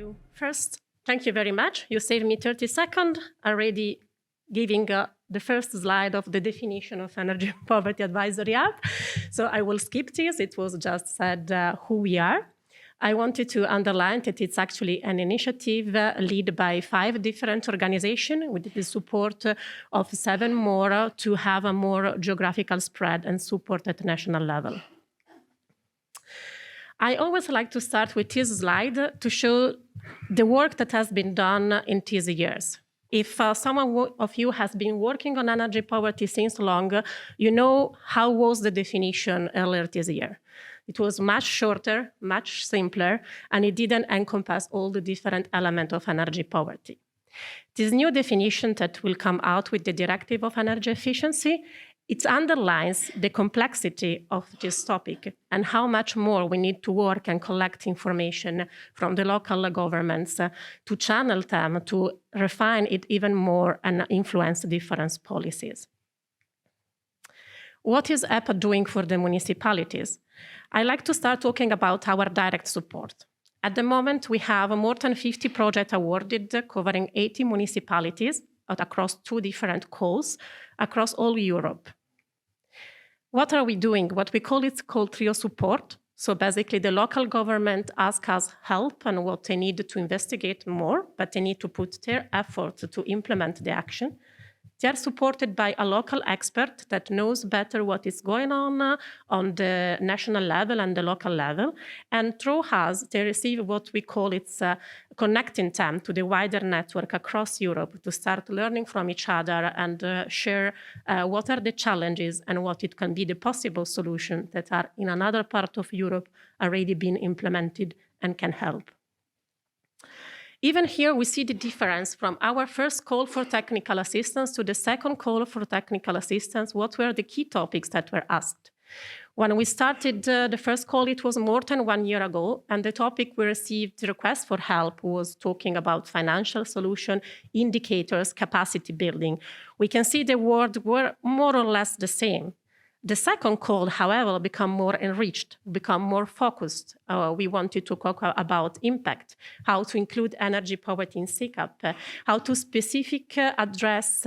you. First, thank you very much. You saved me 30 seconds already giving the first slide of the definition of Energy Poverty Advisory App. So I will skip this. It was just said who we are. I wanted to underline that it's actually an initiative led by 5 different organizations with the support of 7 more to have a more geographical spread and support at national level. I always like to start with this slide to show the work that has been done in these years. If someone of you has been working on energy poverty since long, you know how was the definition earlier this year. It was much shorter, much simpler, and it didn't encompass all the different elements of energy poverty. This new definition that will come out with the Directive of Energy Efficiency, it underlines the complexity of this topic and how much more we need to work and collect information from the local governments to channel them, to refine it even more and influence different policies. What is EPAH doing for the municipalities? I like to start talking about our direct support. At the moment, we have more than 50 projects awarded covering 80 municipalities across 2 different calls across all Europe. What are we doing? What we call it's called trio support. So basically the local government asks us help and what they need to investigate more, but they need to put their effort to implement the action. They are supported by a local expert that knows better what is going on the national level and the local level. And through us, they receive what we call it's connecting them to the wider network across Europe to start learning from each other and share what are the challenges and what it can be the possible solution that are in another part of Europe already been implemented and can help. Even here, we see the difference from our first call for technical assistance to the second call for technical assistance. What were the key topics that were asked? When we started the first call, it was more than 1 year ago, and the topic we received the request for help was talking about financial solution, indicators, capacity building. We can see the words were more or less the same. The second call, however, became more enriched, become more focused. We wanted to talk about impact, how to include energy poverty in CEECAP, how to specifically address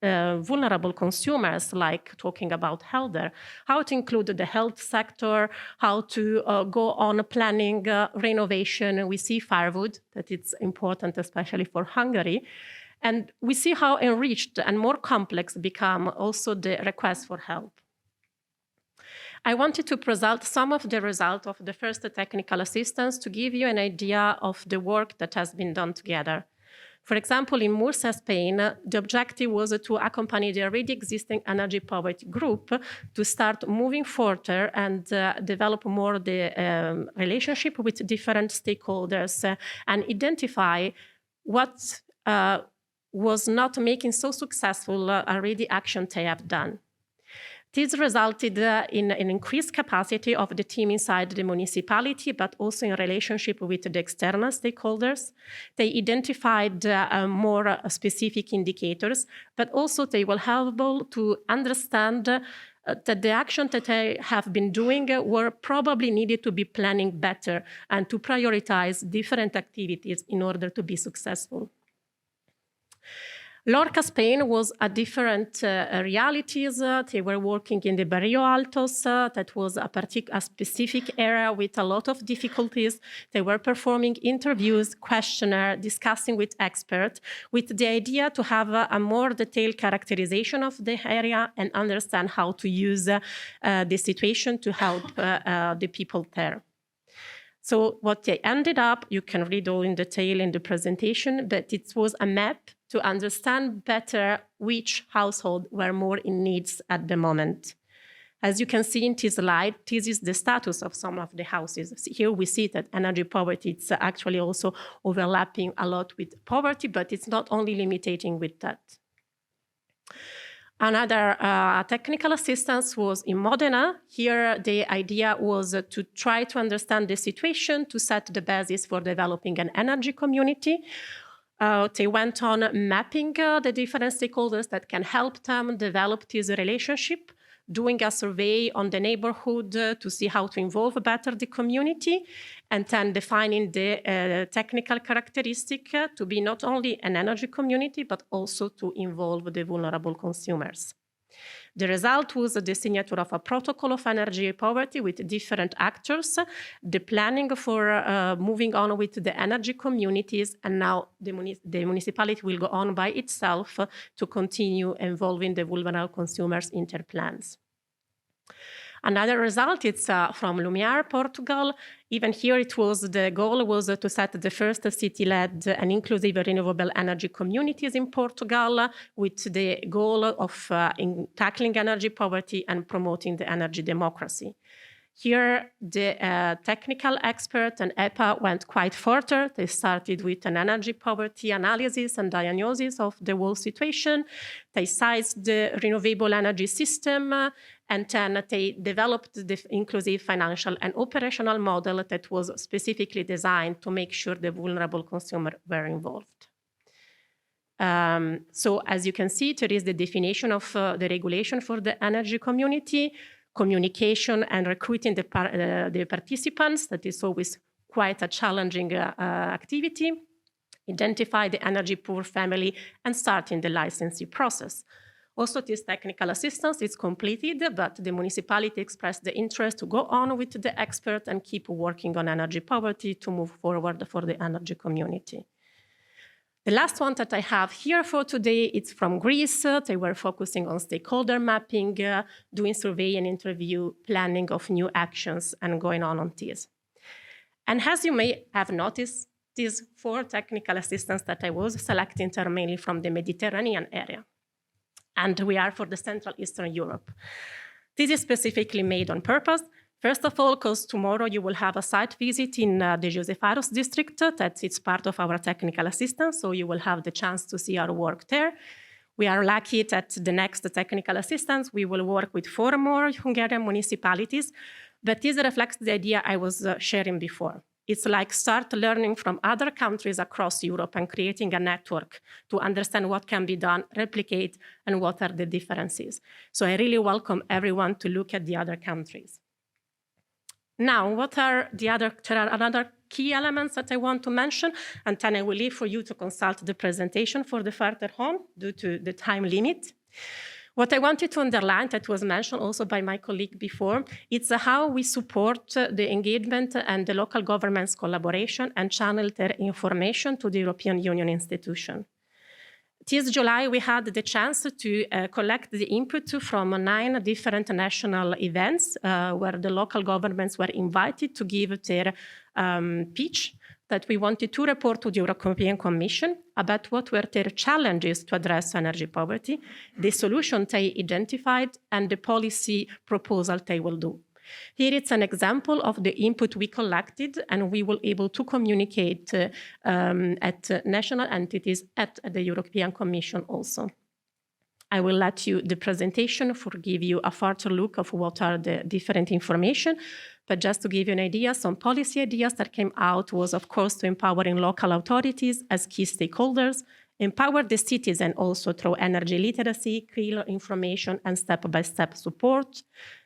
vulnerable consumers, like talking about elder, how to include the health sector, how to go on planning renovation. We see firewood, that it's important, especially for Hungary. And we see how enriched and more complex become also the request for help. I wanted to present some of the results of the first technical assistance to give you an idea of the work that has been done together. For example, in Murcia, Spain, the objective was to accompany the already existing energy poverty group to start moving further and develop more the relationship with different stakeholders and identify what was not making so successful already action they have done. This resulted in an increased capacity of the team inside the municipality, but also in relationship with the external stakeholders. They identified more specific indicators, but also they were able to understand that the action that they have been doing were probably needed to be planning better and to prioritize different activities in order to be successful. Lorca, Spain was a different realities. They were working in the Barrio Altos. That was a specific area with a lot of difficulties. They were performing interviews, questionnaire, discussing with experts, with the idea to have a more detailed characterization of the area and understand how to use the situation to help the people there. So what they ended up, you can read all in detail in the presentation, but it was a map to understand better which households were more in needs at the moment. As you can see in this slide, this is the status of some of the houses. Here we see that energy poverty is actually also overlapping a lot with poverty, but it's not only limiting with that. Another technical assistance was in Modena. Here, the idea was to try to understand the situation, to set the basis for developing an energy community. They went on mapping the different stakeholders that can help them develop this relationship. doing a survey on the neighborhood to see how to involve better the community, and then defining the technical characteristic to be not only an energy community, but also to involve the vulnerable consumers. The result was the signature of a protocol of energy poverty with different actors, the planning for moving on with the energy communities, and now the municipality will go on by itself to continue involving the vulnerable consumers in their plans. Another result, it's from Lumiar, Portugal. Even here, the goal was to set the first city-led and inclusive renewable energy communities in Portugal, with the goal of tackling energy poverty and promoting the energy democracy. Here, the technical expert and EPAH went quite further. They started with an energy poverty analysis and diagnosis of the whole situation. They sized the renewable energy system, and then they developed the inclusive financial and operational model that was specifically designed to make sure the vulnerable consumers were involved. So as you can see, there is the definition of the regulation for the energy community, communication and recruiting the participants. That is always quite a challenging activity. Identify the energy poor family and starting the licensing process. Also, this technical assistance is completed, but the municipality expressed the interest to go on with the expert and keep working on energy poverty to move forward for the energy community. The last one that I have here for today, it's from Greece. They were focusing on stakeholder mapping, doing survey and interview, planning of new actions, and going on this. And as you may have noticed, these 4 technical assistants that I was selecting are mainly from the Mediterranean area. And we are for the Central Eastern Europe. This is specifically made on purpose. First of all, because tomorrow you will have a site visit in the Josepharos district. That it's part of our technical assistance, so you will have the chance to see our work there. We are lucky that the next technical assistance, we will work with 4 more Hungarian municipalities, but this reflects the idea I was sharing before. It's like start learning from other countries across Europe and creating a network to understand what can be done, replicate, and what are the differences. So I really welcome everyone to look at the other countries. Now, what are there are another key elements that I want to mention, and then I will leave for you to consult the presentation for the further on due to the time limit. What I wanted to underline, that was mentioned also by my colleague before, it's how we support the engagement and the local government's collaboration and channel their information to the European Union institution. This July, we had the chance to collect the input from 9 different national events where the local governments were invited to give their pitch that we wanted to report to the European Commission about what were their challenges to address energy poverty, the solution they identified, and the policy proposal they will do. Here it's an example of the input we collected, and we will able to communicate at national entities at the European Commission also. I will let you, the presentation, for give you a further look of what are the different information. But just to give you an idea, some policy ideas that came out was, of course, to empowering local authorities as key stakeholders, empower the citizen also through energy literacy, clear information, and step-by-step support,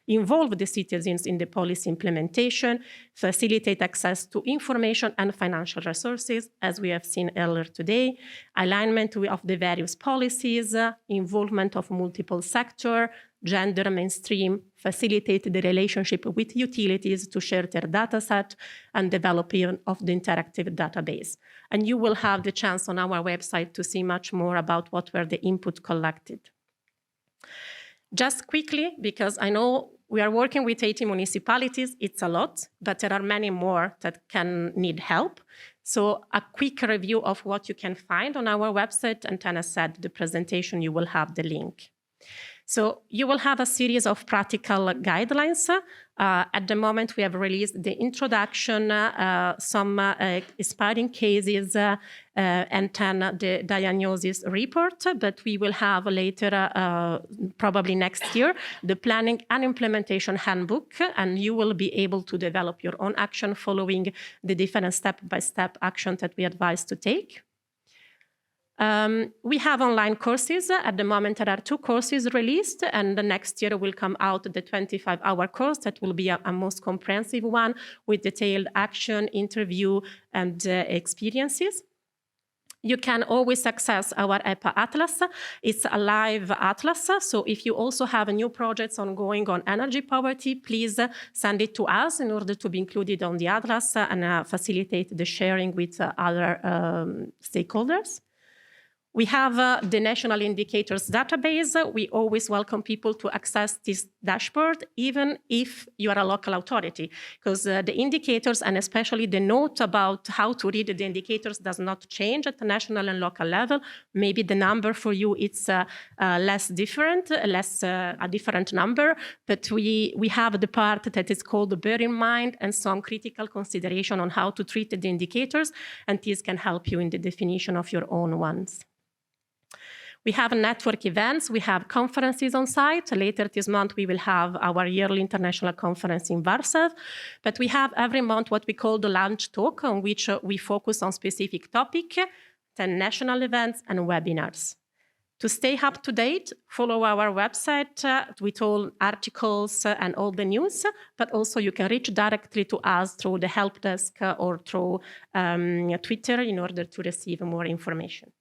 involve the citizens in the policy implementation, facilitate access to information and financial resources, as we have seen earlier today, alignment of the various policies, involvement of multiple sectors, gender mainstream, facilitate the relationship with utilities to share their data set, and developing of the interactive database. And you will have the chance on our website to see much more about what were the input collected. Just quickly, because I know we are working with 80 municipalities, it's a lot, but there are many more that can need help. So a quick review of what you can find on our website, and then as said, the presentation, you will have the link. So you will have a series of practical guidelines. At the moment, we have released the introduction, some inspiring cases, and then the diagnosis report. But we will have later, probably next year, the planning and implementation handbook, and you will be able to develop your own action following the different step-by-step actions that we advise to take. We have online courses. At the moment, there are 2 courses released, and the next year will come out the 25-hour course. That will be a most comprehensive one with detailed action, interview, and experiences. You can always access our EPAH Atlas. It's a live atlas, so if you also have new projects ongoing on energy poverty, please send it to us in order to be included on the atlas and facilitate the sharing with other stakeholders. We have the National Indicators database. We always welcome people to access this dashboard, even if you are a local authority, because the indicators, and especially the note about how to read the indicators, does not change at the national and local level. Maybe the number for you it's less different, a different number, but we have the part that is called bear in mind and some critical consideration on how to treat the indicators, and this can help you in the definition of your own ones. We have network events, we have conferences on site. Later this month, we will have our yearly international conference in Warsaw. But we have every month what we call the lunch talk, on which we focus on specific topic, then national events and webinars. To stay up to date, follow our website with all articles and all the news, but also you can reach directly to us through the help desk or through Twitter in order to receive more information.